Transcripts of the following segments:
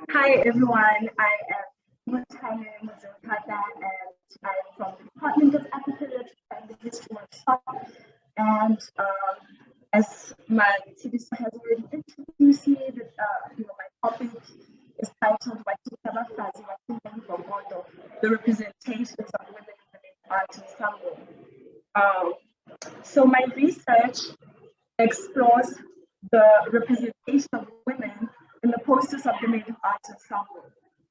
Hi everyone, I am Kebothlale Motseothata and I'm from the Department of African Literature and the History Workshop. And as my TDC has already introduced me, my topic is titled abafazi, imbokodo, the representations of women in the Medu Art Ensemble. So my research explores the representation of women in the posters of the Medu Art Ensemble.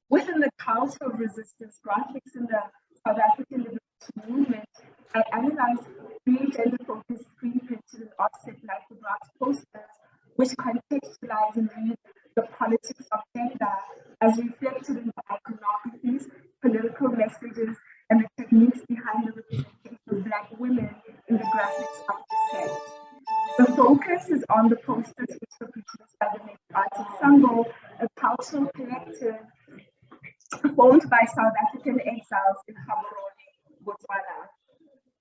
Within the cultural resistance graphics in the South African liberation movement, I analyzed three gender-focused screen-printed and offset lithographed posters, which contextualize and read the politics of gender as reflected in the iconographies, political messages, and the techniques behind the representation of Black women in the graphics of the set. The focus is on the posters which were produced by the Medu Art Ensemble, a cultural collective formed by South African exiles in Kebothlale, Botswana.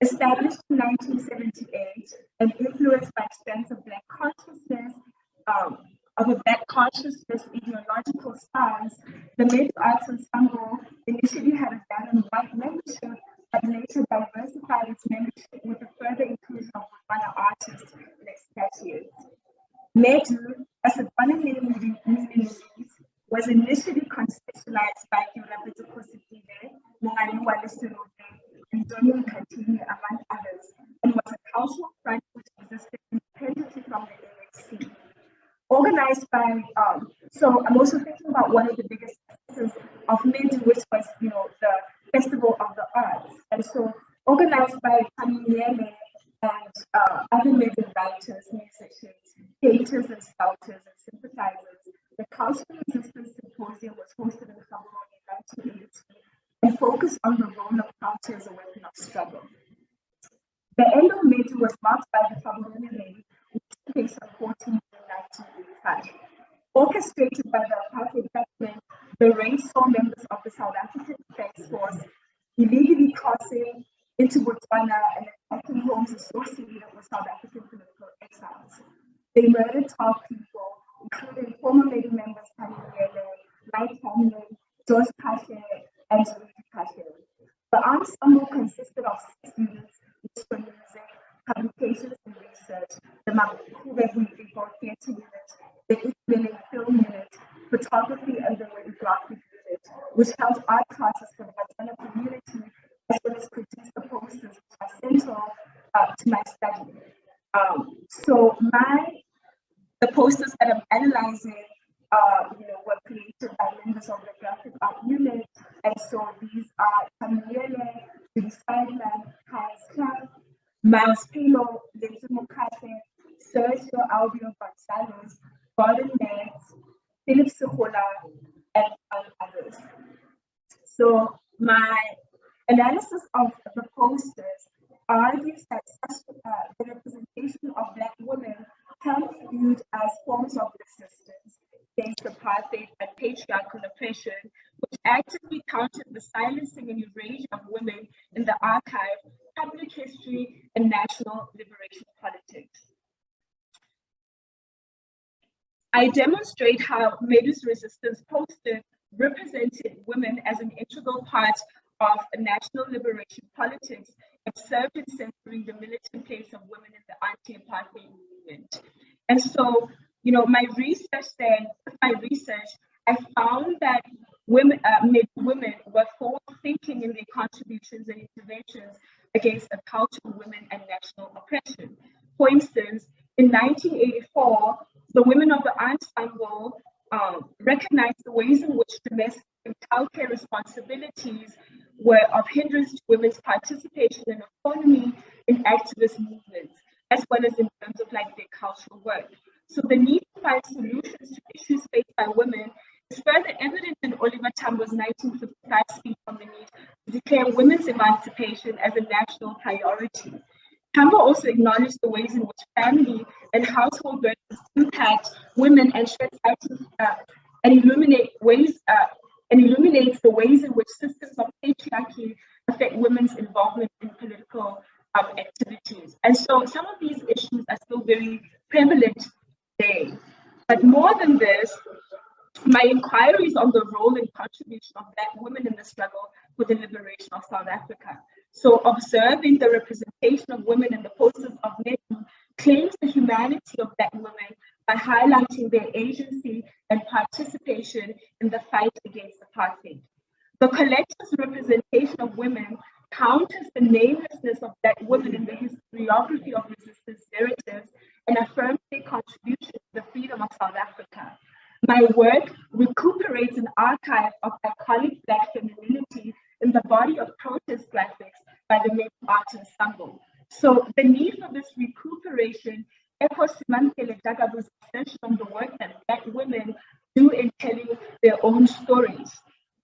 Established in 1978 and influenced by strands of Black consciousness, of a Black consciousness ideological stance, the Medu Art Ensemble initially had a band white membership, but later diversified its membership with the further inclusion of Botswana artists and expatriates. Medu, as a foreign name meaning was initially conceptualized by Kebothlale Motseothata, and Donian Katini, among others, and was a cultural front which existed independently from the ANC. Organized by, so I'm also thinking about one of the biggest successes of Medu, which was, the Festival of the Arts. And so organized by Kaminyele and other Medu writers, musicians, painters and sculptors and sympathizers, the Cultural Resistance Symposium was hosted in Kebothlale in 1980 and focused on the role of culture as a weapon of struggle. The end of Medu was marked by the Kebothlale Day, which took place on 14 June 1985. Orchestrated by the apartheid government, the raid saw members of the South African Defence Force illegally crossing into Botswana and attacking homes associated with South African political exiles. They murdered 12 people, including former Medu members Kaminyele, Mike Hamlin, George Kashe, and Zulu Kashe. The ensemble consisted of 6 units, which were music, publications and research, the Makube for theatre unit, the Ikubele film unit, photography and the radiographic unit, which held art classes for the Botswana community, as well as produced the posters, which are central to my study. The posters that I'm analyzing were created by members of the graphic art unit. And so these are Kaminyele, Judy Sideman, Hans Clark, Miles Pilo, Lindsay Mokase, Sergio Albio Gonzalez, Gordon Nance, Philip Sehola, and others. So my analysis of the posters argues that the representation of Black women can be viewed as forms of resistance against apartheid and patriarchal oppression, which actively countered the silencing and erasure of women in the archive, public history, and national liberation politics. I demonstrate how Medu's resistance posters represented women as an integral part of national liberation politics and served in centering the militant place of women in the anti-apartheid movement. And so, my research, I found that women were forward-thinking in their contributions and interventions against a culture of women and national oppression. For instance, in 1984, the women of the ensemble recognized the ways in which domestic and childcare responsibilities were of hindrance to women's participation and autonomy in activist movements, as well as in terms of their cultural work. So the need to find solutions to issues faced by women is further evident in Oliver Tambo's 1955 speech on the need to declare women's emancipation as a national priority. Tambo also acknowledged the ways in which family and household burdens impact women and sheds light and illuminates the ways in which systems of patriarchy affect women's involvement in political activities. And so some of these issues are still very prevalent today. But more than this, My inquiries on the role and contribution of Black women in the struggle for the liberation of South Africa. So observing the representation of women in the posters of Medu claims the humanity of Black women by highlighting their agency and participation in the fight against apartheid. The collective's representation of women counters the namelessness of Black women in the historiography of resistance narratives and affirms their contribution to the freedom of South Africa. My work recuperates an archive of iconic Black femininity in the body of protest graphics by the Medu Art Ensemble. So the need for this recuperation echoes Simamkele Dagabu's assertion on the work that Black women do in telling their own stories.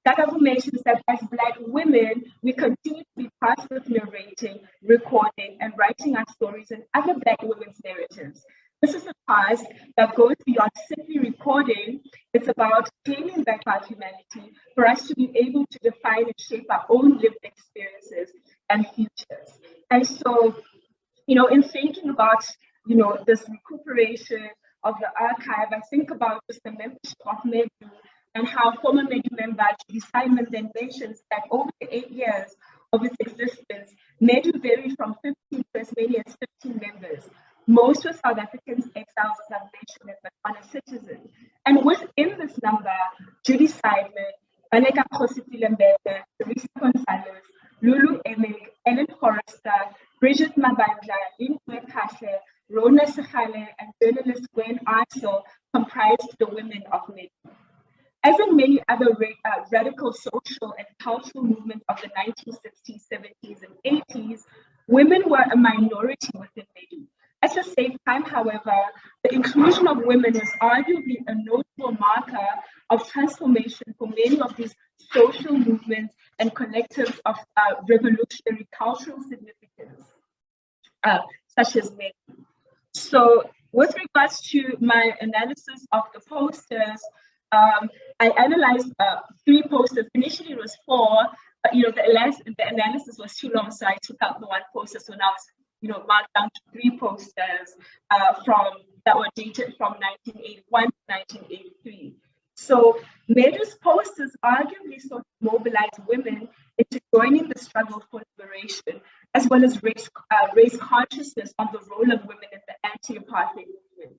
Dagabu mentions that as Black women, we continue to be tasked with narrating, recording, and writing our stories and other Black women's narratives. This is a task that goes beyond simply recording. It's about claiming back our humanity for us to be able to define and shape our own lived experiences and futures. And so, in thinking about, this recuperation of the archive, I think about just the membership of Medu and how former Medu member Judy Simon then mentions that over the 8 years of its existence, Medu varied from 15 to as many as 15 members. Most were South Africans, exiles, as I've mentioned, but Botswana citizens. And within this number, Judy Simon, Aneka Khosipilembete, Teresa Gonzalez, Lulu Emig, Ellen Forrester, Bridget Mabandla, Linkwe Kahle, Rona Sechale, and journalist Gwen Arso comprised the women of Medu. As in many other radical social and cultural movements of the 1960s, 70s, and 80s, women were a minority within Medu. At the same time, however, the inclusion of women is arguably a notable marker of transformation for many of these social movements and collectives of revolutionary cultural significance, such as Medu. So with regards to my analysis of the posters, I analyzed 3 posters. Initially it was 4, but the analysis was too long, so I took out the 1 poster. So now it's marked down to 3 posters that were dated from 1981 to 1983. So Medu's posters arguably sought to mobilize women into joining the struggle for liberation, as well as raise consciousness on the role of women in the anti-apartheid movement.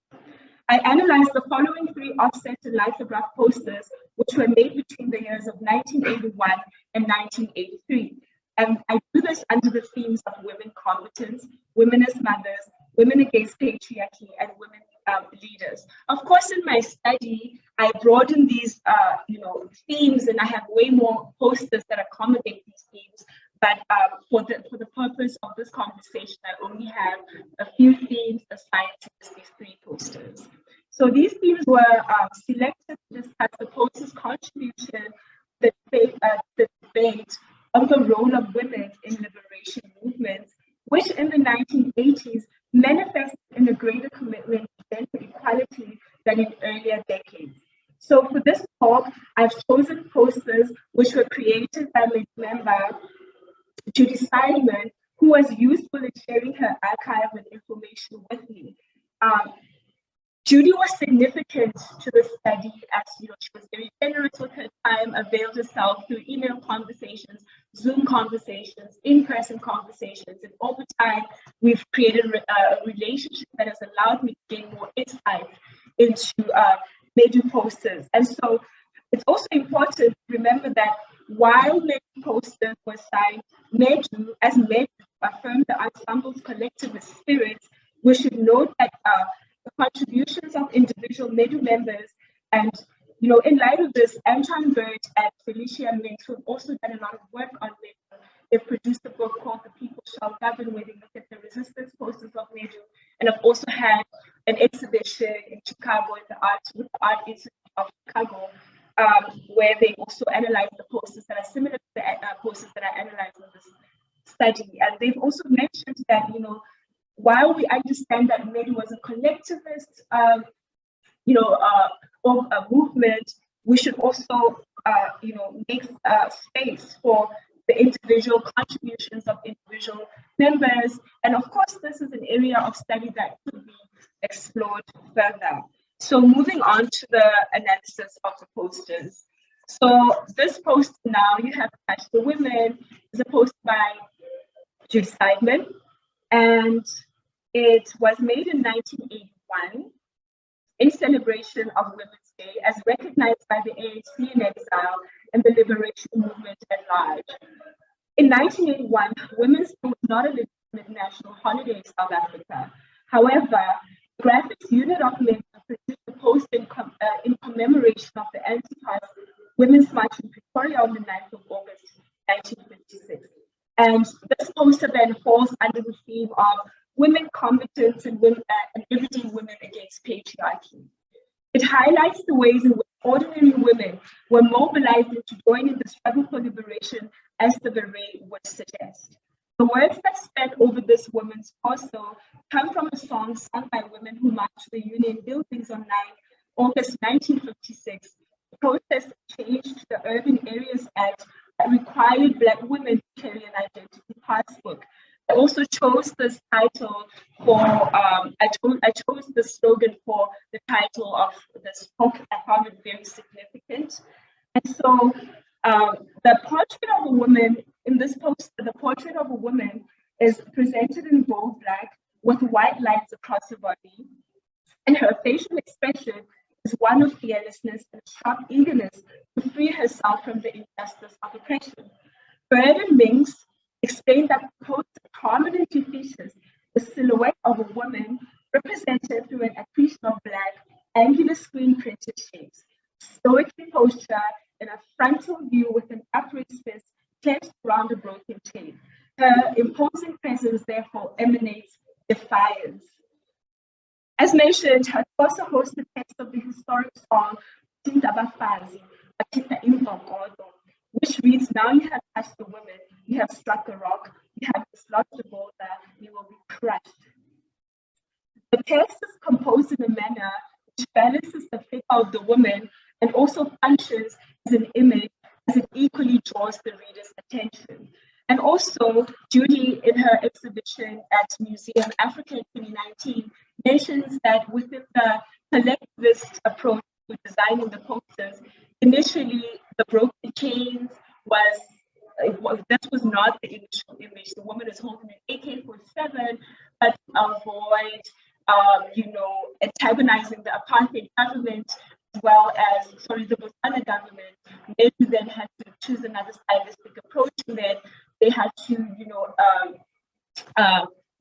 I analyzed the following 3 offset and lithograph posters, which were made between the years of 1981 and 1983. And I do this under the themes of women combatants, women as mothers, women against patriarchy, and women leaders. Of course, in my study, I broaden these, themes, and I have way more posters that accommodate these themes. But for the purpose of this conversation, I only have a few themes assigned to these 3 posters. So these themes were selected to discuss the posters' contribution, the debate on the role of women in liberation movements, which in the 1980s manifested in a greater commitment to gender equality than in earlier decades. So for this talk, I've chosen posters which were created by my member Judy Simon, who was useful in sharing her archive and information with me. Judy was significant to the study as she was very generous with her time, availed herself through email conversations, Zoom conversations, in-person conversations, and over time we've created a relationship that has allowed me to gain more insight into Medu posters. And so it's also important to remember that while Medu posters were signed, Medu affirmed the ensemble's collectivist spirit. We should note that the contributions of individual Medu members and, in light of this, Anton Bird and Felicia Mintz, who have also done a lot of work on Medu. They've produced a book called The People Shall Govern, where they look at the resistance posters of Medu, and have also had an exhibition in Chicago with the Art Institute of Chicago, where they also analyze the posters that are similar to the posters that I analyzed in this study. And they've also mentioned that, while we understand that Medu was a collectivist, of a movement, we should also, make space for the individual contributions of individual members. And of course, this is an area of study that could be explored further. So moving on to the analysis of the posters. So this poster now you have Touch the Women is a poster by Judy Seidman, and it was made in 1981 in celebration of Women's Day as recognized by the ANC in exile and the liberation movement at large. In 1981, Women's Day was not a legitimate national holiday in South Africa. However, the graphics unit of labor produced a poster in commemoration of the anti-caste Women's March in Pretoria on the 9th of August, 1956. And this poster then falls under the theme of women combatants and everyday women against patriarchy. It highlights the ways in which ordinary women were mobilized to join in the struggle for liberation, as the beret would suggest. The words that span over this woman's torso come from a song sung by women who marched to the Union buildings on 9 August 1956. The protest changed the Urban Areas Act that required Black women to carry an identity passport. I also chose this title for, I chose the slogan for the title of this book. I found it very significant. And so the portrait of a woman in this poster, the portrait of a woman is presented in bold black with white lines across her body. And her facial expression is one of fearlessness and sharp eagerness to free herself from the injustice of oppression. Bird and Minks explained that the poster prominently features the silhouette of a woman represented through an accretion of black, angular screen printed shapes, stoically posture in a frontal view with an upraised fist clenched around a broken chain. Her imposing presence therefore emanates defiance. As mentioned, her also hosts the text of the historic song Thinta abafazi, imbokodo, which reads, "Now you have touched the women, you have struck a rock, you have dislodged the boulder, you will be crushed." The text is composed in a manner which balances the figure of the woman and also functions as an image as it equally draws the reader's attention. And also, Judy, in her exhibition at Museum Africa in 2019, mentions that within the collectivist approach to designing the posters, initially the broken chains this was not the initial image. The woman is holding an AK-47, but to avoid, antagonizing the apartheid government as well as, the Botswana government, they then had to choose another stylistic approach, and then they had to,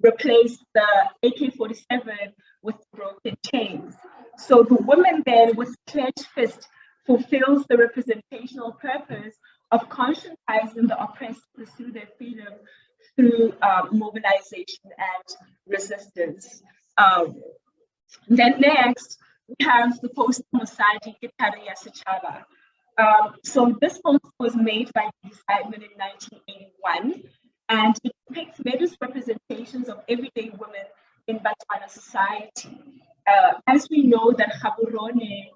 replace the AK-47 with broken chains. So the woman then, with clenched fist, fulfills the representational purpose of conscientizing the oppressed to pursue their freedom through mobilization and resistance. Then next, we have the post-Mosadi Gitari Yasichaba. So this poster was made by Judy Seidman in 1981, and it depicts Medu's representations of everyday women in Botswana society. As we know that Gaborone,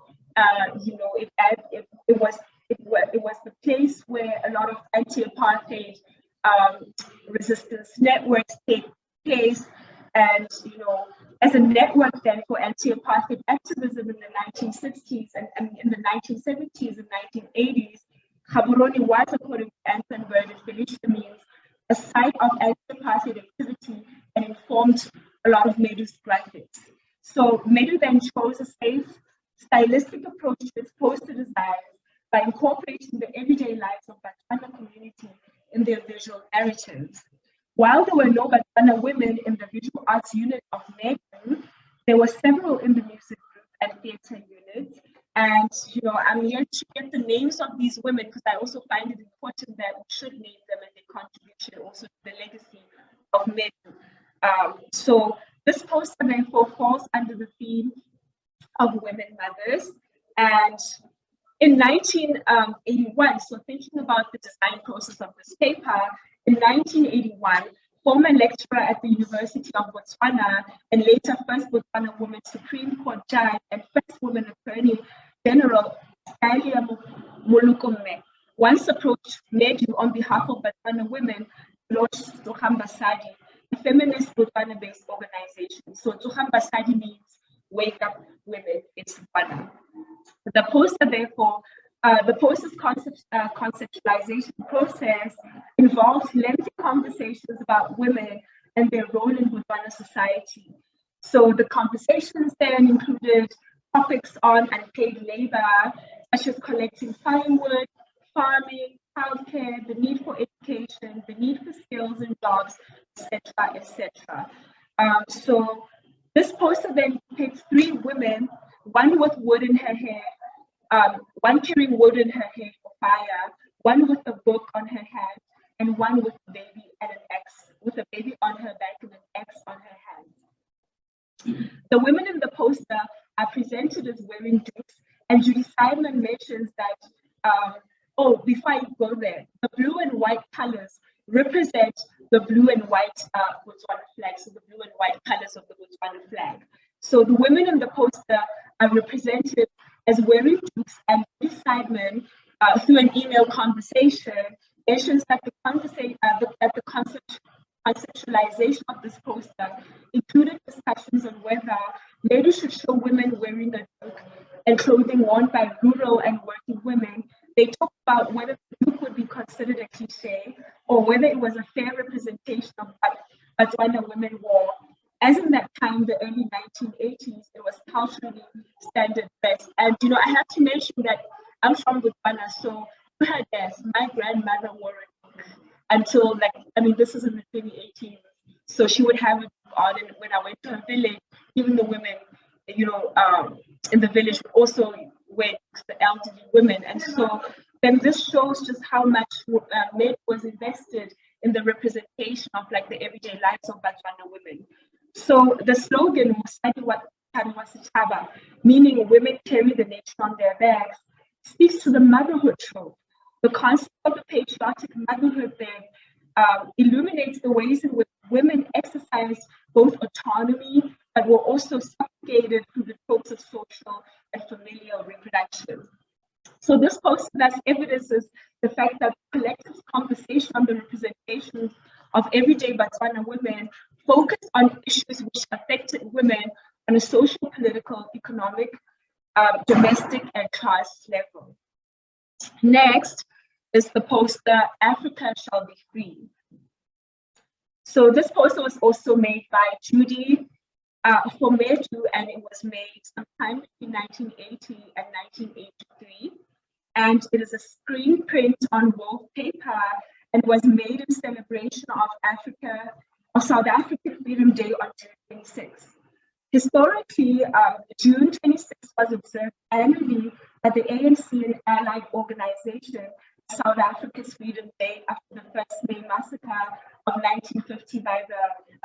it was the place where a lot of anti-apartheid resistance networks take place, and as a network then for anti-apartheid activism in the 1960s and in the 1970s and 1980s, Gaborone was, according to Anton Bird and Felicia Means, a site of anti-apartheid activity and informed a lot of Medu's graphics. So Medu then chose a safe, stylistic approach to its poster design by incorporating the everyday lives of Botswana community in their visual narratives. While there were no Botswana women in the visual arts unit of Medu, there were several in the music group and theatre unit. And I'm here to get the names of these women because I also find it important that we should name them and their contribution also to the legacy of Medu. So this poster therefore falls under the theme of women mothers. And in 1981, so thinking about the design process of this paper, in 1981, former lecturer at the University of Botswana and later first Botswana woman Supreme Court judge and first woman Attorney General Stalia Molokome once approached Medu on behalf of Botswana women to launch Tsohambasadi, a feminist Botswana-based organization. So Tsohambasadi means Wake Up Women in Botswana. The poster, therefore, the poster's conceptualization process involves lengthy conversations about women and their role in Botswana society. So the conversations then included topics on unpaid labor, such as collecting firewood, farming, childcare, the need for education, the need for skills and jobs, etc., etc. So this poster then depicts three women, one with wood in her hair, one carrying wood in her hair for fire, one with a book on her hand, and one with a baby and an X, with a baby on her back and an X on her hand. The women in the poster are presented as wearing dukes, and Judy Simon mentions that, before I go there, the blue and white colors represent the blue and white Botswana flag, so the blue and white colors of the Botswana flag. So the women in the poster are represented as wearing dukes, and Judy Simon, through an email conversation, mentions that the conceptualization of this poster included discussions on whether Medu should show women wearing a duke and clothing worn by rural and working women. They talked about whether the duke would be considered a cliche or whether it was a fair representation of what Botswana women wore. As in that time, the early 1980s, it was culturally standard best. And, I have to mention that I'm from Botswana, so to her death, my grandmother wore it until, this is in the 2018s. So she would have it on, and when I went to her village, even the women, in the village would also wear the elderly women. And so then this shows just how much Med was invested in the representation of the everyday lives of Botswana women. So the slogan was meaning women carry the nation on their backs, speaks to the motherhood trope. The concept of the patriotic motherhood then illuminates the ways in which women exercised both autonomy but were also subjugated through the tropes of social and familial reproduction. So this poster thus evidences the fact that collective conversation on the representation of everyday Botswana women focused on issues which affected women on a social, political, economic, domestic, and class level. Next is the poster, Africa Shall Be Free. So this poster was also made by Judy for Medu, and it was made sometime between 1980 and 1983. And it is a screen print on wall paper and was made in celebration of South African Freedom Day on June 26. Historically, June 26 was observed annually by the ANC and allied organization South Africa's Freedom Day after the First May massacre of 1950 by the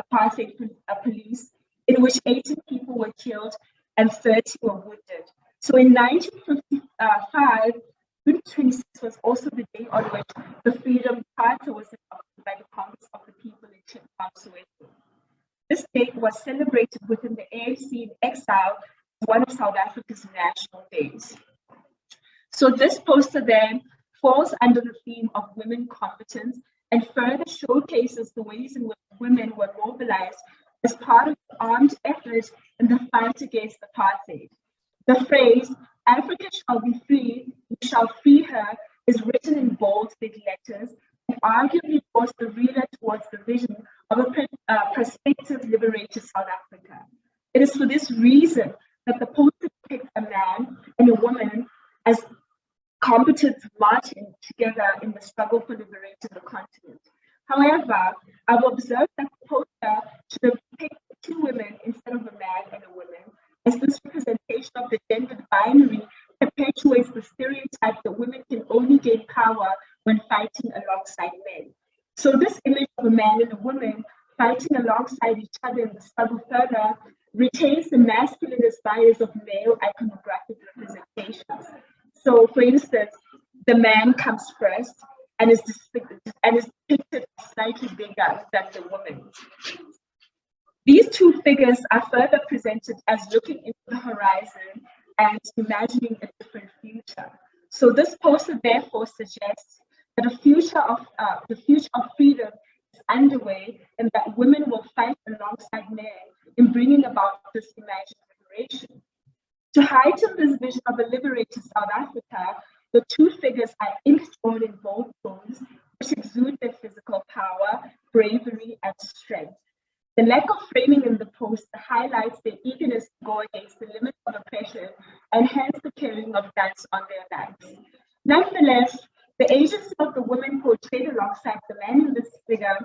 apartheid police, in which 18 people were killed and 30 were wounded. So in 1955, June 26 was also the day on which the Freedom Charter was adopted by the Congress of the People in Soweto. This date was celebrated within the ANC in exile as one of South Africa's national days. So this poster then falls under the theme of women combatants and further showcases the ways in which women were mobilized as part of the armed effort in the fight against apartheid. The phrase, Africa shall be free, we shall free her, is written in bold, big letters and arguably draws the reader towards the vision of a prospective liberated South Africa. It is for this reason that the poster depicts a man and a woman as combatants marching together in the struggle for liberating the continent. However, I've observed that the poster should have depicted two women instead of a man and a woman, as this representation of the gendered binary perpetuates the stereotype that women can only gain power when fighting alongside men. So this image of a man and a woman fighting alongside each other in the struggle further retains the masculinist bias of male iconographic representations. So, for instance, the man comes first and is depicted slightly bigger than the woman. These two figures are further presented as looking into the horizon and imagining a different future. So this poster therefore suggests that the future of freedom is underway and that women will fight alongside men in bringing about this imagined liberation. To heighten this vision of a liberated South Africa, the two figures are installed in bold tones, which exude their physical power, bravery, and strength. The lack of framing in the poster highlights their eagerness to go against the limits of oppression and hence the carrying of guns on their backs. Nonetheless, the agency of the women portrayed alongside the men in this figure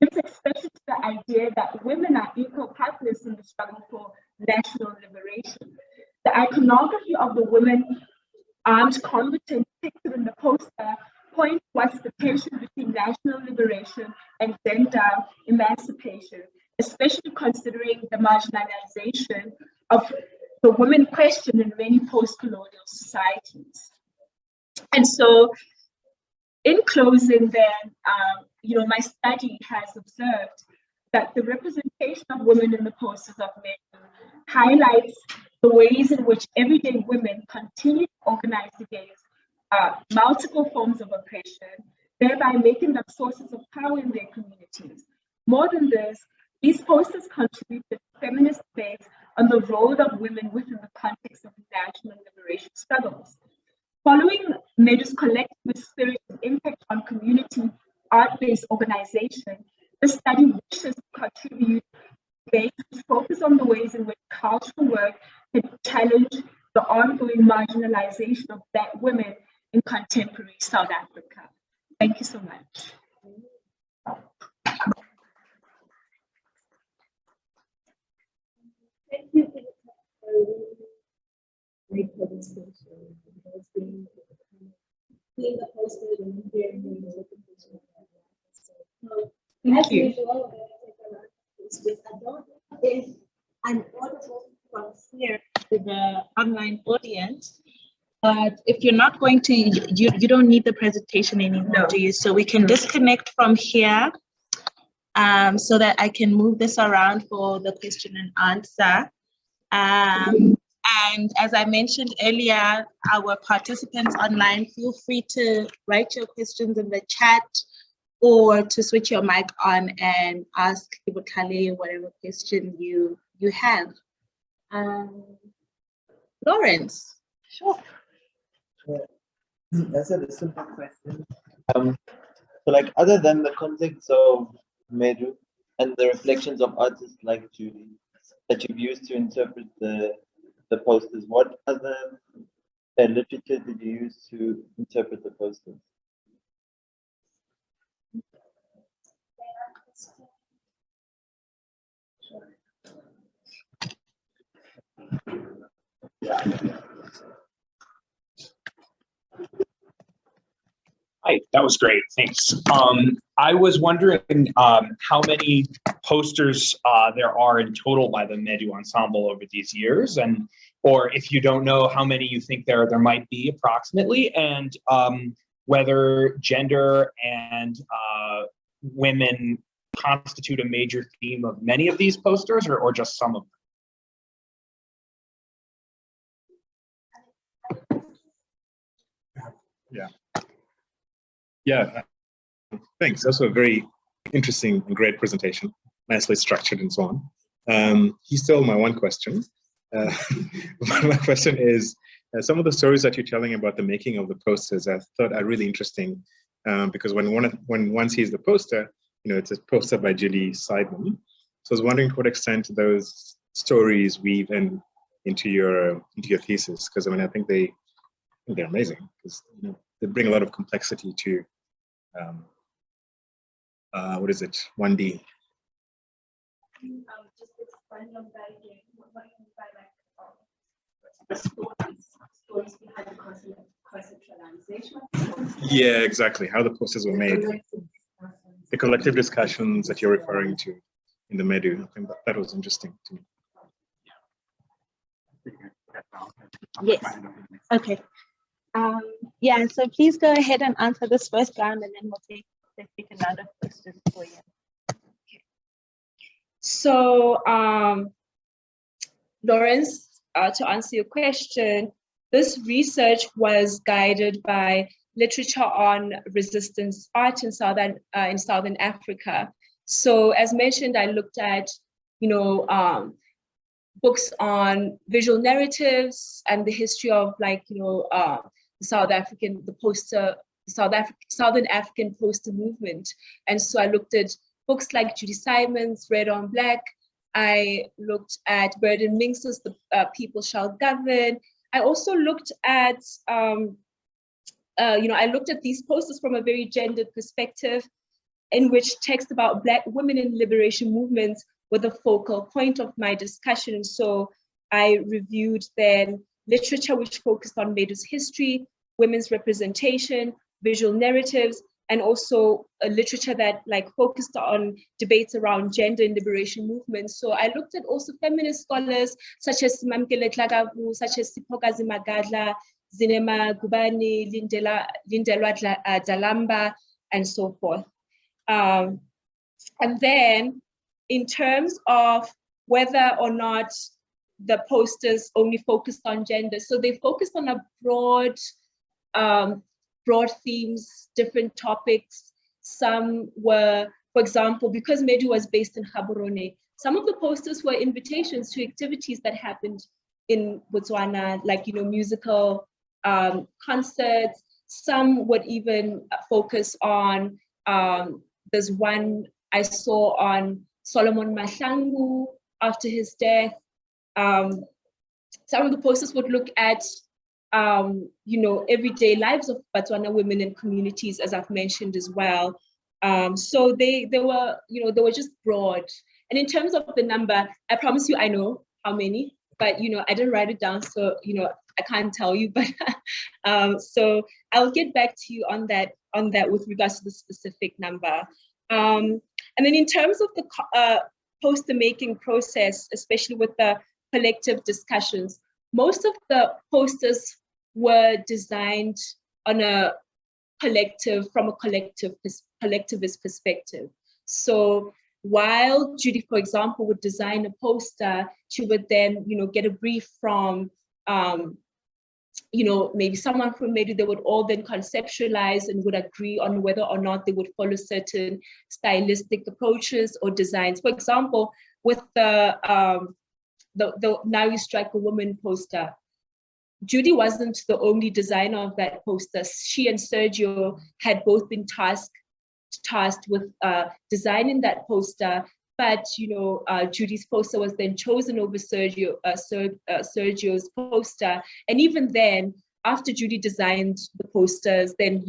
gives expression to the idea that women are equal partners in the struggle for national liberation. The iconography of the women armed combatants depicted in the poster point towards the tension between national liberation and gender emancipation, especially considering the marginalization of the women question in many post-colonial societies. And so, in closing then, my study has observed that the representation of women in the posters of men highlights the ways in which everyday women continue to organize against multiple forms of oppression, thereby making them sources of power in their communities. More than this, these posters contribute to feminist debates on the role of women within the context of national liberation struggles. Following Medu's collective spirit and impact on community art-based organization, the study wishes to contribute debates to focus on the ways in which cultural work can challenge the ongoing marginalization of Black women in contemporary South Africa. Thank you so much. Thank you for the great presentation. Seeing the posters and hearing the presentation. Thank you. I don't know if I'm audible from here to the online audience, but if you're not going to, you don't need the presentation anymore, No. do you? So we can disconnect from here so that I can move this around for the question and answer. And as I mentioned earlier, our participants online, feel free to write your questions in the chat or to switch your mic on and ask Kebothlale whatever question you have. Lawrence. Sure. That's a simple question. So like other than the context of Medu and the reflections of artists like Julie that you've used to interpret the posters, what other literature did you use to interpret the posters? Hi, that was great. Thanks. I was wondering how many posters there are in total by the Medu Ensemble over these years, or if you don't know how many you think there might be approximately, and whether gender and women constitute a major theme of many of these posters, or just some of them. Yeah, thanks. That's a very interesting and great presentation, nicely structured and so on. He stole my one question. My question is, some of the stories that you're telling about the making of the posters, I thought are really interesting because when one sees the poster, it's a poster by Julie Seidman. So I was wondering to what extent those stories weave into your thesis, because I think they're amazing because they bring a lot of complexity to what is it, 1D. Just expand on that again. What do you mean by the stories behind the conceptualization? Yeah, exactly. How the posters were made. The collective discussions that you're referring to in the Medu. I think that was interesting to me. Yes. Okay. Yeah, so please go ahead and answer this first round and then we'll take another question for you. Okay. So, Lawrence, to answer your question, this research was guided by literature on resistance art in Southern Africa. So, as mentioned, I looked at, books on visual narratives and the history of, like, the Southern African poster movement. And so I looked at books like Judy Simon's Red on Black. I looked at Burden Minx's The People Shall Govern. I also looked at, I looked at these posters from a very gendered perspective, in which text about Black women in liberation movements were the focal point of my discussion. And so I reviewed then literature which focused on Medu's history, women's representation, visual narratives, and also a literature that focused on debates around gender and liberation movements. So I looked at also feminist scholars such as Mamkele Tlagavu, such as Sipokazi Magadla, Zinema Gubani, Lindelwa Dalamba, and so forth. And then in terms of whether or not the posters only focused on gender, so they focused on a broad themes, different topics. Some were, for example, because Medu was based in Gaborone, some of the posters were invitations to activities that happened in Botswana, like, musical concerts. Some would even focus on, there's one I saw on Solomon Mahlangu after his death. Some of the posters would look at everyday lives of Botswana women and communities, as I've mentioned as well. So they were just broad. And in terms of the number, I promise you I know how many, but I didn't write it down, so I can't tell you. But so I'll get back to you on that with regards to the specific number. And then in terms of the poster making process, especially with the collective discussions, most of the posters were designed on from a collectivist perspective. So while Judy, for example, would design a poster, she would then, get a brief from, maybe someone from Medu. They would all then conceptualize and would agree on whether or not they would follow certain stylistic approaches or designs. For example, with the Now You Strike a Woman poster, Judy wasn't the only designer of that poster. She and Sergio had both been tasked with designing that poster, but Judy's poster was then chosen over Sergio's poster. And even then, after Judy designed the posters, then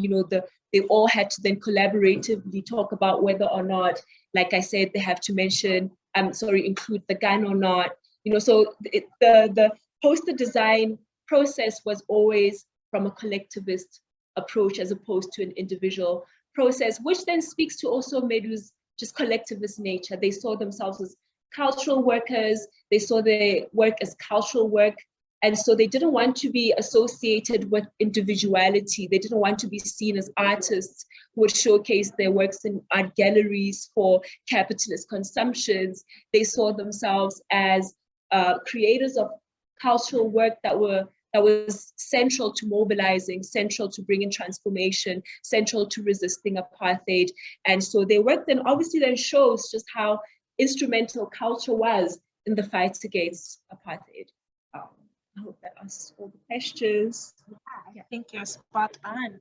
they all had to then collaboratively talk about whether or not, like I said, they have to include the gun or not. So the poster design process was always from a collectivist approach as opposed to an individual process, which then speaks to also Medu's just collectivist nature. They saw themselves as cultural workers. They saw their work as cultural work. And so they didn't want to be associated with individuality. They didn't want to be seen as artists who would showcase their works in art galleries for capitalist consumptions. They saw themselves as creators of cultural work that was central to mobilizing, central to bringing transformation, central to resisting apartheid. And so their work then obviously then shows just how instrumental culture was in the fight against apartheid. I hope that answers all the questions. Yeah, I think you're spot on.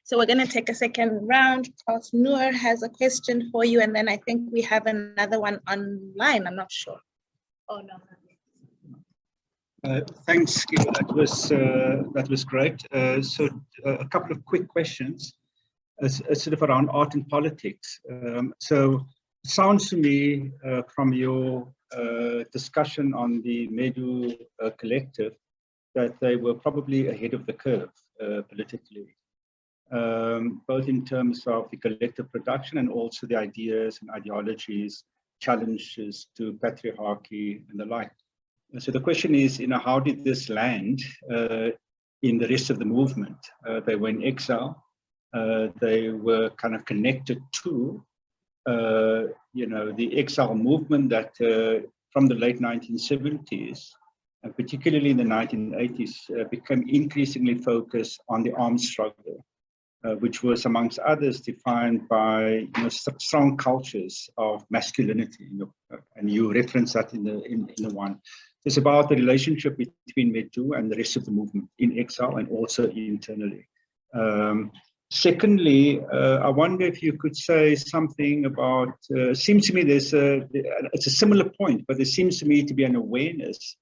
So we're going to take a second round. Noor has a question for you, and then I think we have another one online. I'm not sure. Oh, no. Thanks, Kiva. That was great. So a couple of quick questions, sort of around art and politics. So it sounds to me from your discussion on the Medu collective that they were probably ahead of the curve politically, both in terms of the collective production and also the ideas and ideologies, challenges to patriarchy and the like. So the question is, how did this land in the rest of the movement? They were in exile. They were kind of connected to, the exile movement that from the late 1970s, and particularly in the 1980s, became increasingly focused on the armed struggle which was amongst others defined by strong cultures of masculinity. And you reference that in the one. It's about the relationship between Medu and the rest of the movement in exile and also internally. Secondly, I wonder if you could say something about, seems to me it's a similar point, but there seems to me to be an awareness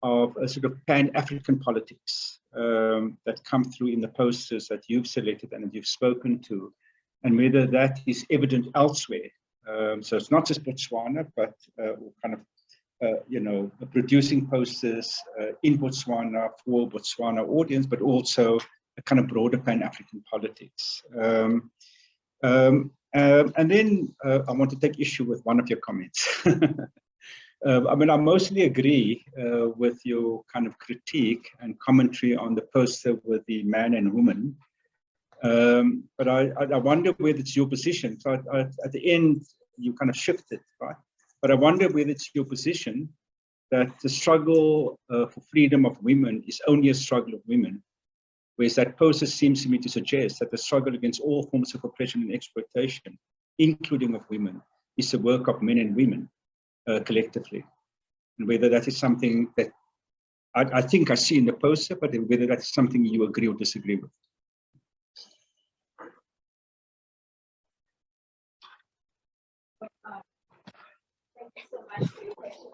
of a sort of pan-African politics that come through in the posters that you've selected and that you've spoken to, and whether that is evident elsewhere. So it's not just Botswana, but kind of, producing posters in Botswana for Botswana audience, but also a kind of broader pan-African politics. And then I want to take issue with one of your comments. I mean, I mostly agree with your kind of critique and commentary on the poster with the man and woman. But I wonder whether it's your position. So at the end, you kind of shifted, right? But I wonder whether it's your position that the struggle for freedom of women is only a struggle of women, whereas that poster seems to me to suggest that the struggle against all forms of oppression and exploitation, including of women, is the work of men and women collectively. And whether that is something that I think I see in the poster, but whether that's something you agree or disagree with. Thank you so much for your question.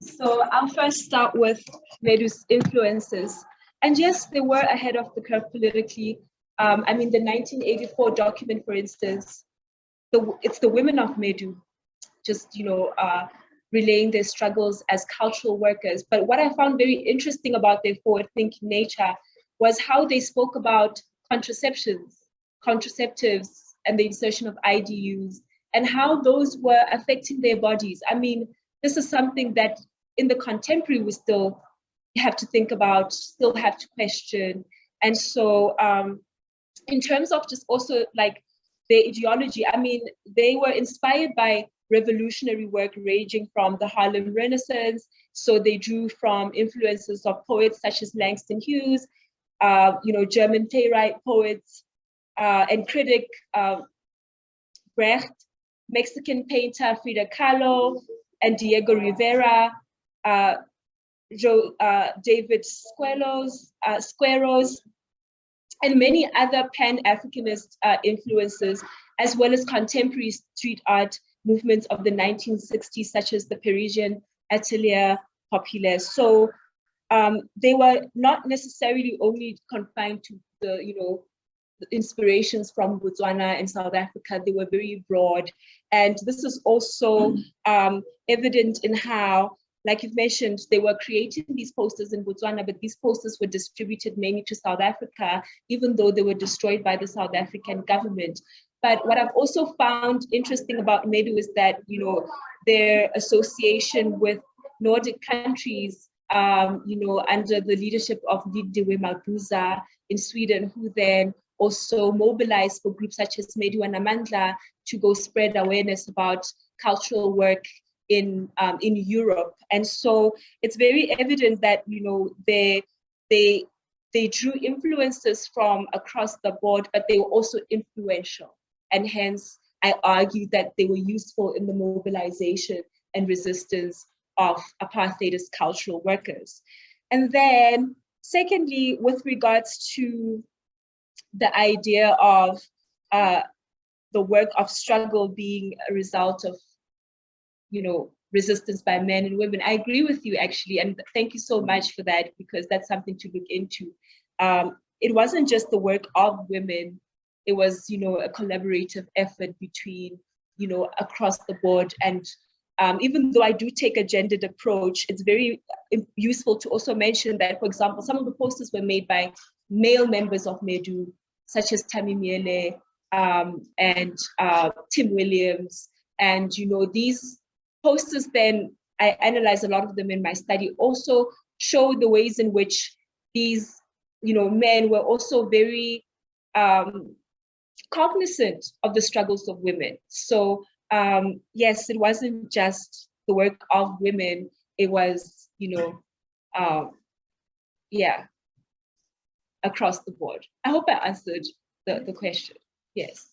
So I'll first start with Medu's influences. And yes, they were ahead of the curve politically. I mean, the 1984 document, for instance, it's the women of Medu, just, relaying their struggles as cultural workers. But what I found very interesting about their forward-thinking nature was how they spoke about contraceptives, and the insertion of IDUs, and how those were affecting their bodies. I mean, this is something that in the contemporary we still have to think about, still have to question. And so in terms of just also like their ideology, I mean, they were inspired by revolutionary work ranging from the Harlem Renaissance. So they drew from influences of poets such as Langston Hughes, German playwright, poets, and critic Brecht, Mexican painter Frida Kahlo, and Diego Rivera, David Squeros, and many other Pan-Africanist influences, as well as contemporary street art movements of the 1960s, such as the Parisian Atelier Populaire. So they were not necessarily only confined to the inspirations from Botswana and South Africa. They were very broad. And this is also evident in how, like you've mentioned, they were creating these posters in Botswana, but these posters were distributed mainly to South Africa, even though they were destroyed by the South African government. But what I've also found interesting about Medu is that, their association with Nordic countries, under the leadership of Lindiwe Mabuza in Sweden, who then also mobilized for groups such as Medu and Amandla to go spread awareness about cultural work in Europe. And so it's very evident that, they drew influences from across the board, but they were also influential. And hence, I argue that they were useful in the mobilization and resistance of apartheidist cultural workers. And then, secondly, with regards to the idea of the work of struggle being a result of, resistance by men and women, I agree with you, actually, and thank you so much for that, because that's something to look into. It wasn't just the work of women. It was, a collaborative effort between, across the board. And even though I do take a gendered approach, it's very useful to also mention that, for example, some of the posters were made by male members of Medu, such as Tammy Miele and Tim Williams. And, these posters then, I analyze a lot of them in my study, also show the ways in which these, men were also very cognizant of the struggles of women. So yes, it wasn't just the work of women, it was, yeah. across the board. I hope I answered the question. Yes.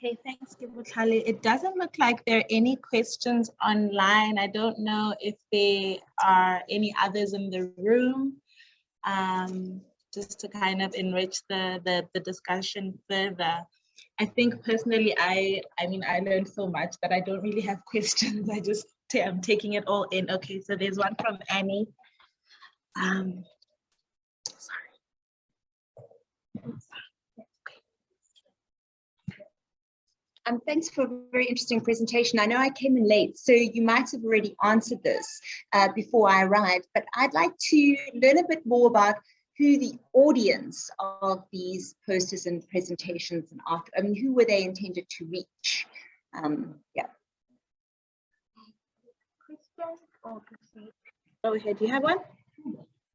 Okay, thanks, Kebothlale. It doesn't look like there are any questions online. I don't know if there are any others in the room, just to kind of enrich the discussion further. I think personally, I mean, I learned so much that I don't really have questions. I'm taking it all in. Okay, so there's one from Annie. Thanks for a very interesting presentation. I know I came in late, so you might have already answered this before I arrived, but I'd like to learn a bit more about who the audience of these posters and presentations and art, I mean, who were they intended to reach? Yeah. Go ahead, do you have one?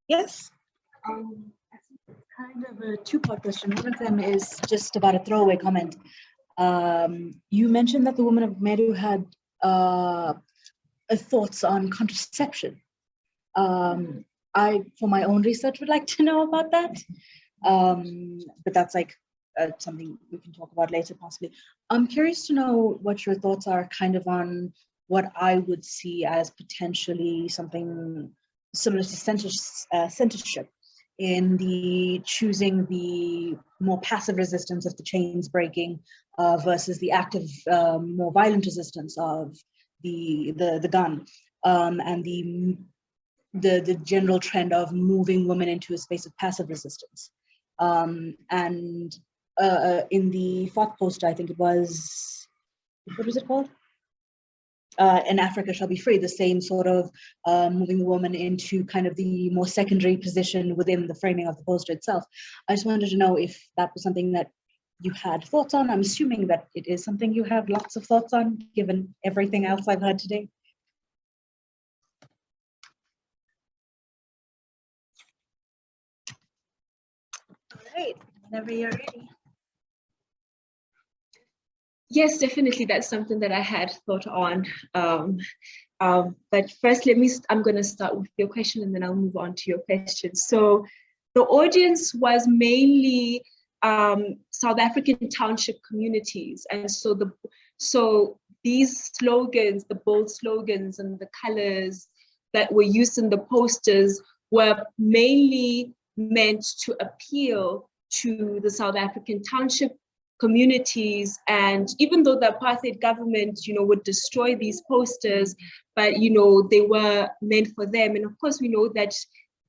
Yes? It's kind of a two-part question. One of them is just about a throwaway comment. You mentioned that the women of Medu had thoughts on contraception. I, for my own research, would like to know about that. But that's like something we can talk about later, possibly. I'm curious to know what your thoughts are kind of on what I would see as potentially something similar to censorship in the choosing the more passive resistance of the chains breaking versus the active, more violent resistance of the gun, and the general trend of moving women into a space of passive resistance. And in the fourth poster, I think it was, what was it called? In Africa Shall Be Free, the same sort of moving the woman into kind of the more secondary position within the framing of the poster itself. I just wanted to know if that was something that you had thoughts on. I'm assuming that it is something you have lots of thoughts on, given everything else I've heard today. All right, whenever you're ready. Yes, definitely. That's something that I had thought on. But first, I'm going to start with your question and then I'll move on to your question. So the audience was mainly South African township communities. And so these slogans, the bold slogans and the colors that were used in the posters were mainly meant to appeal to the South African township communities. And even though the apartheid government, would destroy these posters, but, they were meant for them. And of course, we know that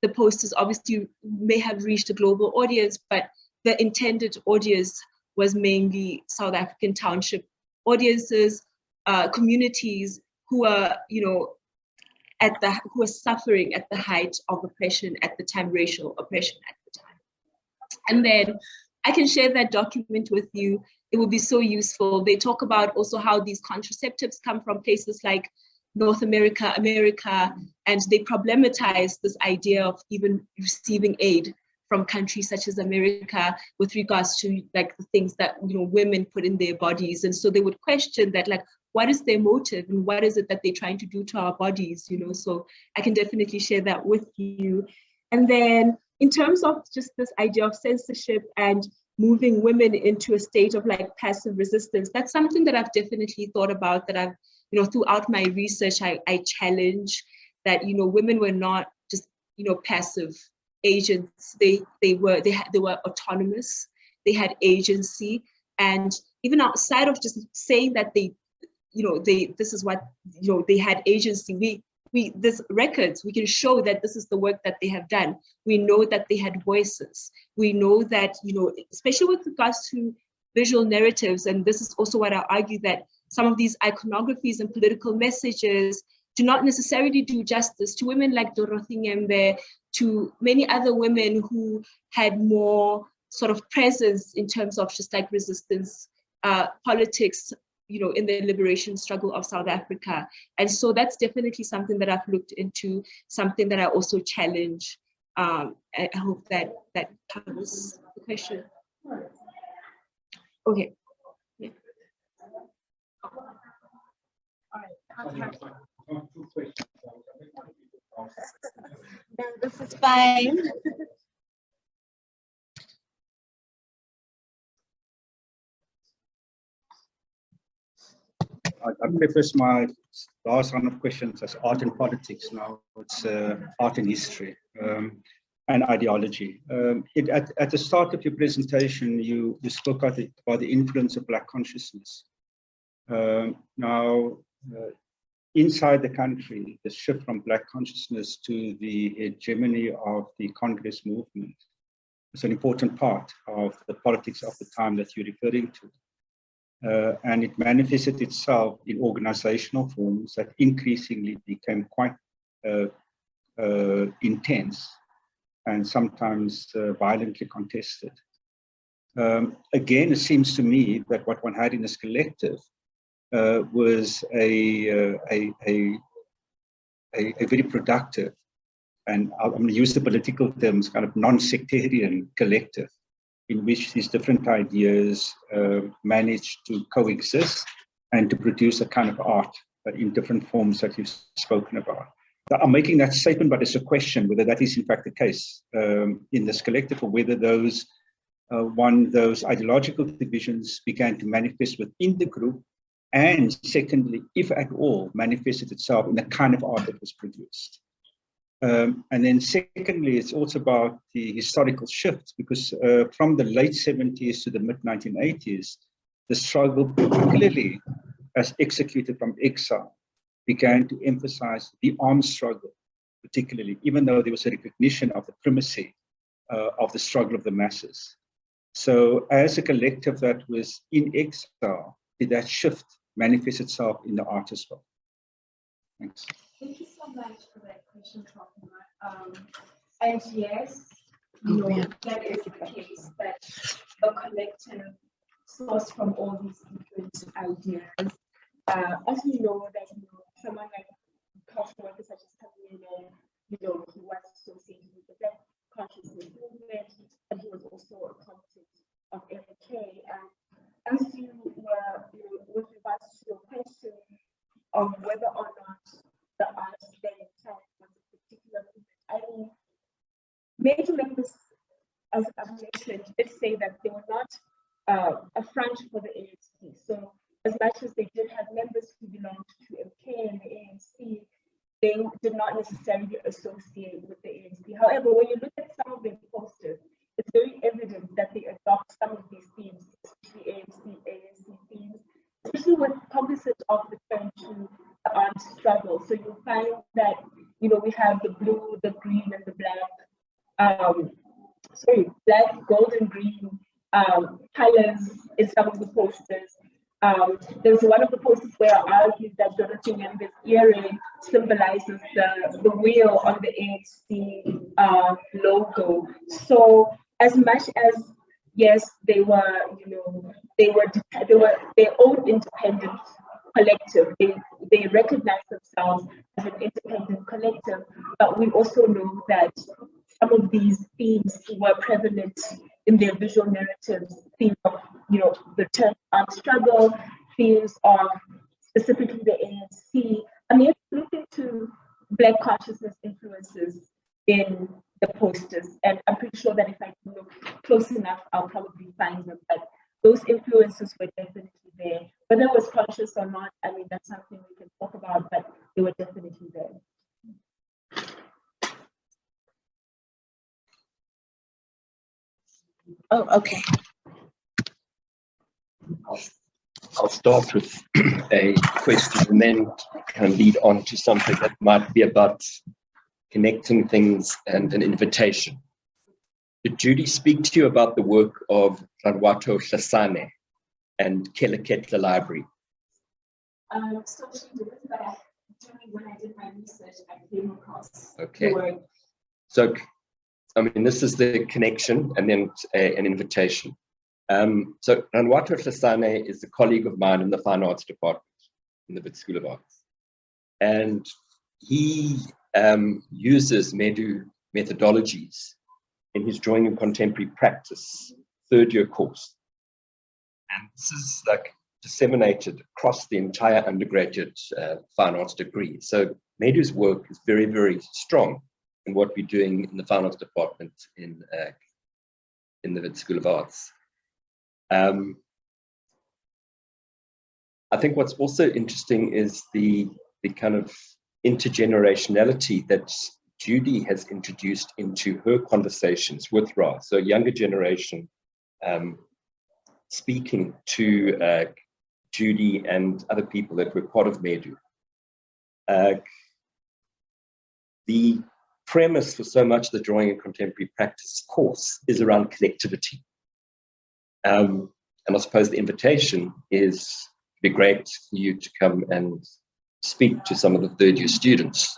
the posters obviously may have reached a global audience, but the intended audience was mainly South African township audiences, communities who are, who are suffering at the height of oppression at the time, racial oppression at the time. And then I can share that document with you. It would be so useful. They talk about also how these contraceptives come from places like North America, and they problematize this idea of even receiving aid from countries such as America with regards to like the things that women put in their bodies. And so they would question that, like, what is their motive and what is it that they're trying to do to our bodies, so I can definitely share that with you. And then in terms of just this idea of censorship and moving women into a state of like passive resistance, that's something that I've definitely thought about, that I've, throughout my research, I challenge that, women were not just, passive agents. They were autonomous, they had agency. And even outside of just saying that this is what, they had agency, there's records, we can show that this is the work that they have done. We know that they had voices. We know that, especially with regards to visual narratives, and this is also what I argue, that some of these iconographies and political messages do not necessarily do justice to women like Dorothy Ngembe, to many other women who had more sort of presence in terms of just like resistance, politics, in the liberation struggle of South Africa. And so that's definitely something that I've looked into, something that I also challenge. I hope that covers the question. Okay. Yeah. All right. No, this is fine. I preface my last round of questions as art and politics. Now it's art and history and ideology. At the start of your presentation, you spoke about the influence of Black consciousness. Now, inside the country, the shift from Black consciousness to the hegemony of the Congress movement is an important part of the politics of the time that you're referring to. And it manifested itself in organizational forms that increasingly became quite intense and sometimes violently contested. Again, it seems to me that what one had in this collective was a very productive, and I'm going to use the political terms, kind of non-sectarian collective, in which these different ideas manage to coexist and to produce a kind of art in different forms that you've spoken about. I'm making that statement, but it's a question whether that is in fact the case in this collective, or whether those ideological divisions began to manifest within the group, and secondly, if at all, manifested itself in the kind of art that was produced. And then secondly, it's also about the historical shift, because from the late 70s to the mid 1980s, the struggle, particularly as executed from exile, began to emphasize the armed struggle, particularly, even though there was a recognition of the primacy of the struggle of the masses. So as a collective that was in exile, did that shift manifest itself in the art as well? Thanks. Thank you so much for that question, Fatima. And yes, you know, that is the case, that the collective sourced from all these different ideas. As we know that, you know, someone like cultural workers such as Camille, you know, he was associated with the Black consciousness movement, and he was also a combatant of MK. And as you were, you know, with regards to your question of whether or not the art then itself was a particular movement, I mean, major members, as I've mentioned, did say that they were not a front for the ANC. So as much as they did have members who belonged to MK and the ANC, they did not necessarily associate with the ANC. However, when you look at some of their posters, it's very evident that they adopt some of these themes, especially ANC themes, especially when cognizant of the turn to the armed struggle. So you'll find that, you know, we have the blue, the green, and the black, black, gold, and green colors in some of the posters. There's one of the posters where I argued that Dorothy Membe's earring symbolizes the wheel on the ANC logo. So as much as, yes, they were, you know, they were their own independent collective. They recognize themselves as an independent collective, but we also know that some of these themes were prevalent in their visual narratives, themes of, you know, the term armed struggle, themes of specifically the ANC. I mean, look into Black consciousness influences in the posters, and I'm pretty sure that if I look close enough, I'll probably find them. But those influences were definitely there. Whether it was conscious or not, I mean, that's something we can talk about, but they were definitely there. Oh, okay. I'll start with a question and then kind of lead on to something that might be about connecting things and an invitation. Did Judy speak to you about the work of Ranwato Hlasane and Keleketla Library? So she did, but when I did my research, I came across Okay. the word. So, I mean, this is the connection and then an invitation. So Ranwato Hlasane is a colleague of mine in the Fine Arts Department in the Wits School of Arts. And he uses Medu methodologies in his drawing and contemporary practice third-year course. And this is like disseminated across the entire undergraduate fine arts degree. So Medu's work is very, very strong in what we're doing in the Fine Arts Department in the Wits School of Arts. I think what's also interesting is the kind of intergenerationality that Judy has introduced into her conversations with Ra. So younger generation speaking to Judy and other people that were part of Medu. The premise for so much of the Drawing in Contemporary Practice course is around collectivity. And I suppose the invitation is be great for you to come and speak to some of the third year students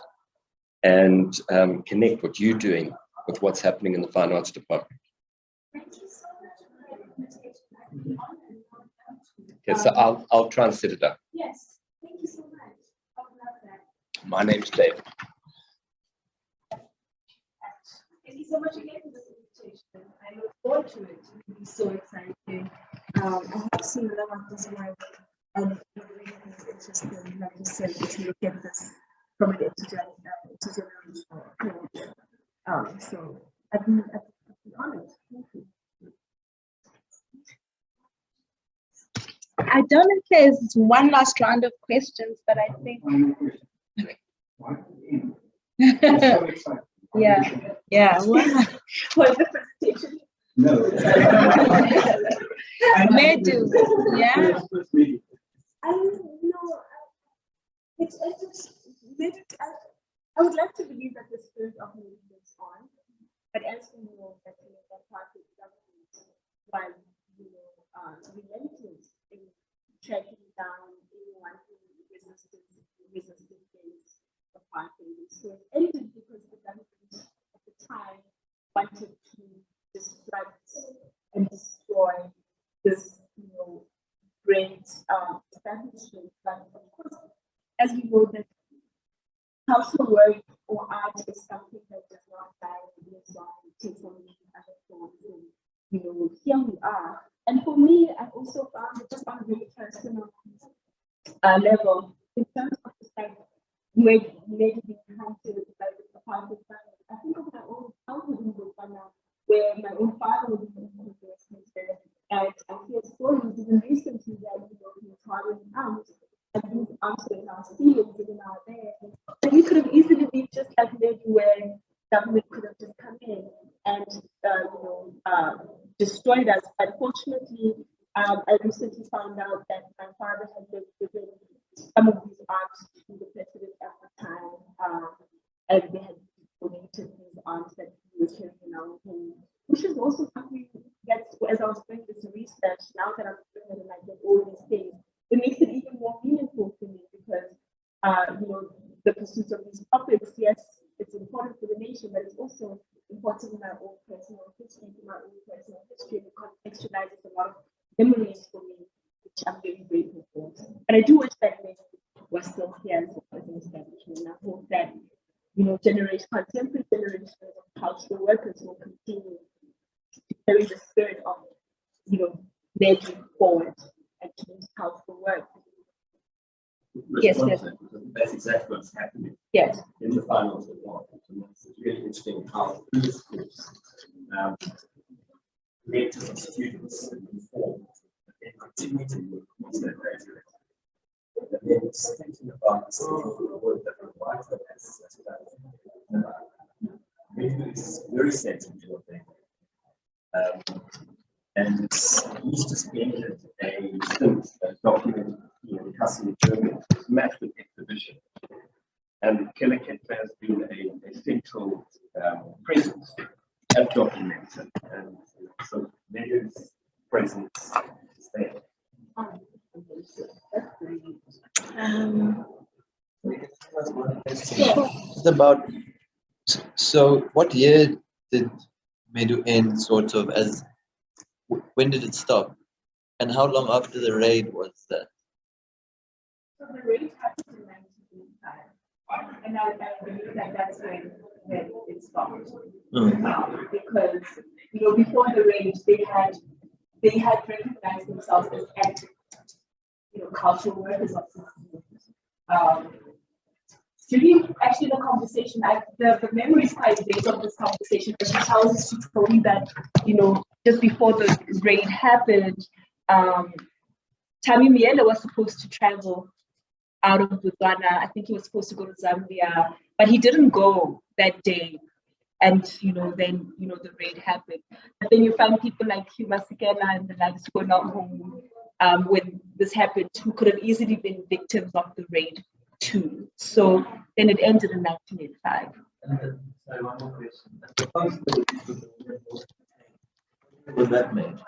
and connect what you're doing with what's happening in the Fine Arts Department. Okay, so I'll try and set it up. Yes, thank you so much. I would love that. My name's David. Thank you so much again for this invitation. I look forward to it. It will be so exciting. I have seen a lot of this work and it really is interesting, like you said, to look at this from an intergenerational approach. So I've been honored. Thank you. I don't know if there's one last round of questions, but I think. Yeah. For the presentation. No. Medu, yeah. It's I would like to believe that the spirit of Medu lives on, but as we know that that party government, while relentless in tracking down anyone who resisted against apartheid. So it ended because the government at the time wanted to disrupt and destroy this, great establishment. But of course, as we know, that cultural work or art is something that does not die and lives on. It takes on other forms. And, here we are. And for me, I also found it just on a very personal level, in terms of the fact where maybe encountered by the apartheid. I think of my own childhood in Botswana, where my own father was in the investment there, and I hear stories even recently that he was hardly out, and these answers our feelings even out there. So we could have easily been just like maybe where government could have just come in and destroyed us. But fortunately, I recently found out that my father had given some of these arts to the president at the time, and they had donated these arts that he was carrying out, which is also something that, as I was doing this research, now that I'm doing it and I get all these things, it makes it even more meaningful to me because, the pursuit of these topics, yes, it's important for the nation, but it's also important in my own personal history, and it contextualizes a lot of memories for me, which I'm very grateful for. And I do wish that we're still here as an establishment. And I hope that, contemporary generations of cultural workers will continue to carry the spirit of, making forward and to use cultural work. Yes. That's exactly what's happening. Yes. In the Fine Arts Department. And it's really interesting how these groups, collective of students informed and continue to work once they graduate. And then it's thinking about the social work that requires that as Medu is very sensitive to thing. And it's used to spend a stint documented in Kassel, Germany, massive exhibition. And Kebothlale has been a central presence at documents, and so Medu's presence is there. It's about, so what year did Medu end, sort of, when did it stop? And how long after the raid was that? So the raid happened in 1985, and I believe that that's when it stopped. Because before the raid, they had recognized themselves as active, cultural workers of Judy, actually the conversation, the memory is quite vague of this conversation, but she tells us, she told me that, you know, just before the raid happened, Tammy Miele was supposed to travel out of Botswana. I think he was supposed to go to Zambia, but he didn't go that day. And, you know, then, you know, the raid happened. But then you find people like Hugh Masekela and the likes who were not home when this happened, who could have easily been victims of the raid too. So then it ended in 1985. Sorry, one more question. Was that made?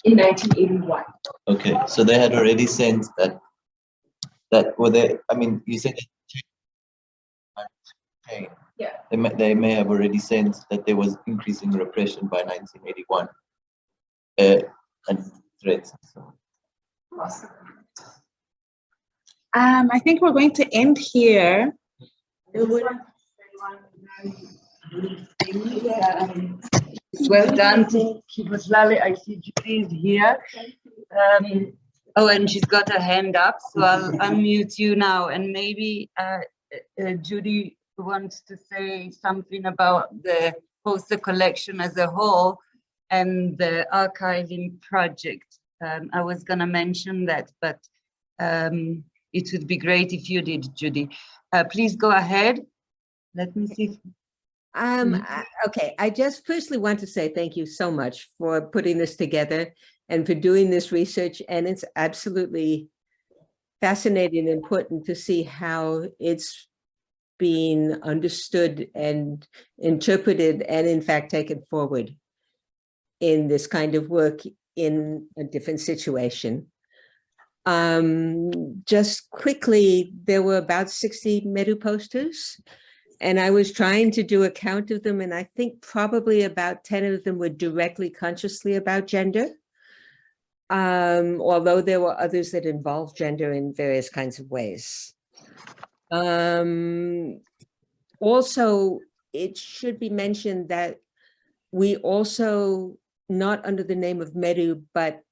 In 1981. Okay, so they had already sensed that were they, I mean, you said change. Yeah. They may have already sensed that there was increasing repression by 1981 and threats. So. Awesome. I think we're going to end here. Well done to Kebothlale. I see Judy is here. Oh, and she's got her hand up, so I'll unmute you now. And maybe Judy wants to say something about the poster collection as a whole and the archiving project. I was going to mention that, but it would be great if you did, Judy. Please go ahead. Let me see. Okay, I just firstly want to say thank you so much for putting this together and for doing this research. And it's absolutely fascinating and important to see how it's being understood and interpreted and in fact taken forward in this kind of work in a different situation. Just quickly, there were about 60 Medu posters. And I was trying to do a count of them, and I think probably about 10 of them were directly consciously about gender, although there were others that involved gender in various kinds of ways. Also, it should be mentioned that we also, not under the name of Medu, but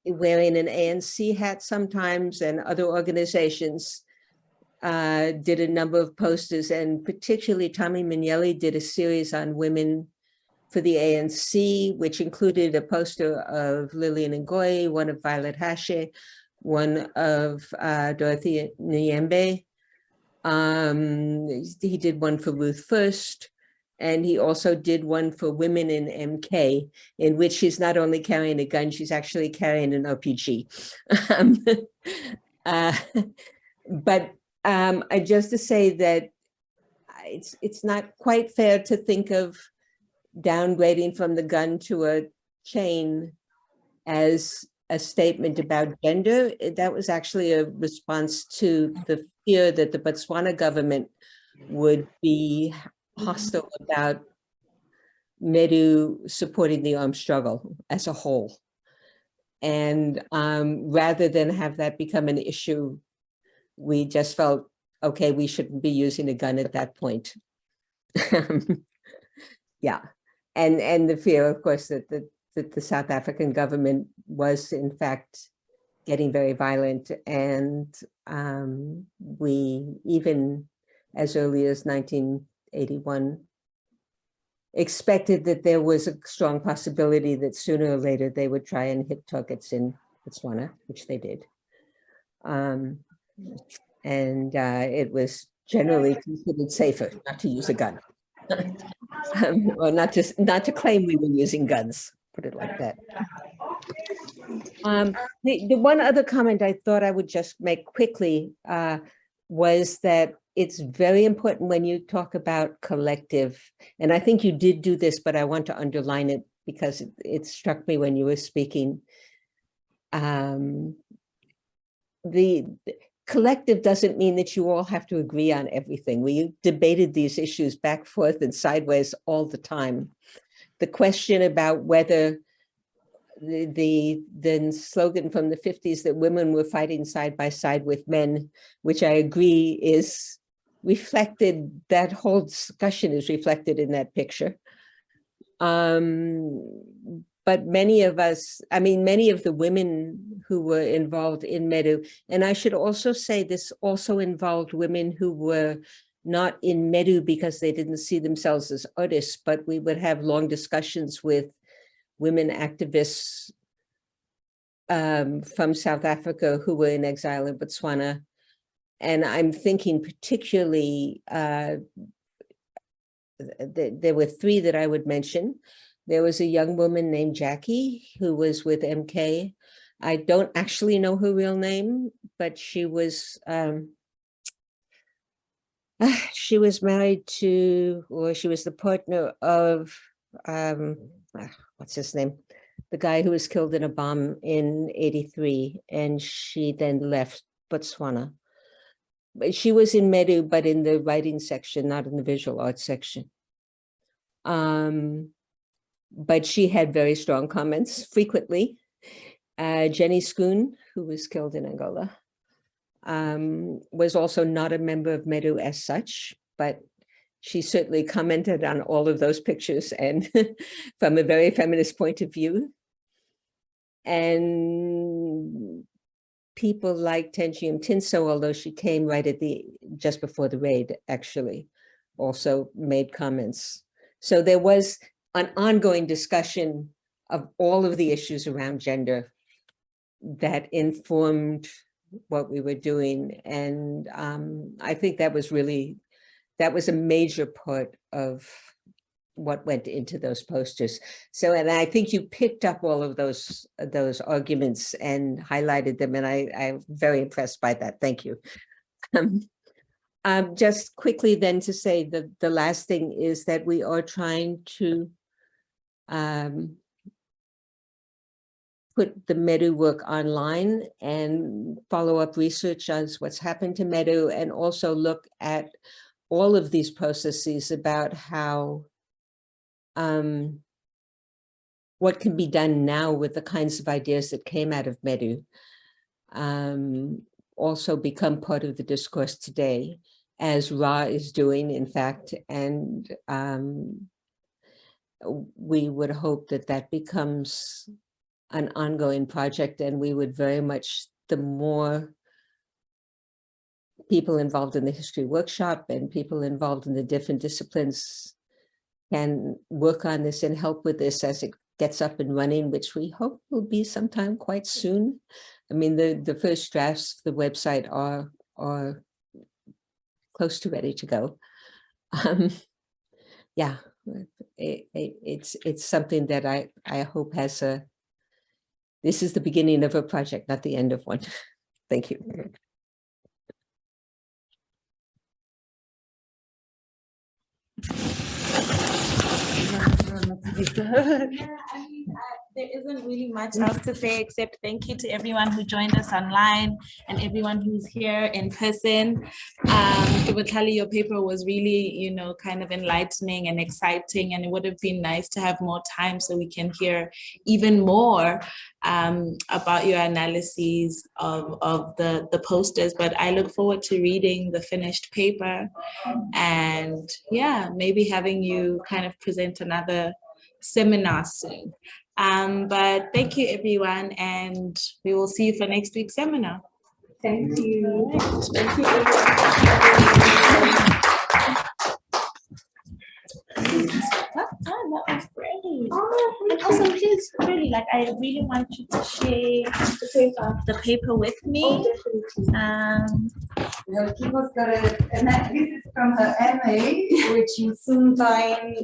wearing an ANC hat sometimes and other organizations, did a number of posters, and particularly Tommy Mignelli did a series on women for the ANC, which included a poster of Lillian Ngoyi, one of Violet Hashe, one of Dorothy Nyembe. He did one for Ruth First, and he also did one for women in MK, in which she's not only carrying a gun, she's actually carrying an RPG. But just to say that it's not quite fair to think of downgrading from the gun to a chain as a statement about gender. That was actually a response to the fear that the Botswana government would be hostile about Medu supporting the armed struggle as a whole. And rather than have that become an issue, we just felt, okay, we shouldn't be using a gun at that point. Yeah, and the fear, of course, that the South African government was in fact getting very violent, and we, even as early as 1981, expected that there was a strong possibility that sooner or later they would try and hit targets in Botswana, which they did. And it was generally considered safer not to use a gun, or not to claim we were using guns, put it like that. The one other comment I thought I would just make quickly was that it's very important when you talk about collective, and I think you did do this, but I want to underline it because it struck me when you were speaking. The collective doesn't mean that you all have to agree on everything. We debated these issues back, forth, and sideways all the time. The question about whether the slogan from the 50s that women were fighting side by side with men, which I agree is reflected, that whole discussion is reflected in that picture. But but many of us, I mean, many of the women who were involved in Medu, and I should also say this also involved women who were not in Medu because they didn't see themselves as artists, but we would have long discussions with women activists from South Africa who were in exile in Botswana. And I'm thinking particularly, there were three that I would mention. There was a young woman named Jackie who was with MK. I don't actually know her real name, but she was married to, or she was the partner of, what's his name? The guy who was killed in a bomb in '83, and she then left Botswana. She was in Medu, but in the writing section, not in the visual arts section. But she had very strong comments frequently. Jenny Schoon, who was killed in Angola, was also not a member of Medu as such, but she certainly commented on all of those pictures and from a very feminist point of view. And people like Tenjium Tinso, although she came right at just before the raid, actually, also made comments. So there was an ongoing discussion of all of the issues around gender that informed what we were doing. And I think that was a major part of what went into those posters. So, and I think you picked up all of those arguments and highlighted them, and I'm very impressed by that. Thank you. Just quickly then to say the last thing is that we are trying to put the Medu work online and follow up research on what's happened to Medu, and also look at all of these processes about how what can be done now with the kinds of ideas that came out of Medu also become part of the discourse today, as Ra is doing, in fact, and we would hope that that becomes an ongoing project, and we would very much, the more people involved in the history workshop and people involved in the different disciplines can work on this and help with this as it gets up and running, which we hope will be sometime quite soon. I mean, the first drafts of the website are close to ready to go. Yeah, it's something that I hope has this is the beginning of a project, not the end of one. Thank you. There isn't really much else to say except thank you to everyone who joined us online and everyone who's here in person. Kebothlale, your paper was really, kind of enlightening and exciting, and it would have been nice to have more time so we can hear even more about your analyses of the posters. But I look forward to reading the finished paper, and yeah, maybe having you kind of present another seminar soon. But thank you, everyone, and we will see you for next week's seminar. Thank you. Thank you, that was great. And also, please, really, I really want you to share the paper with me. This is from her MA, which you soon find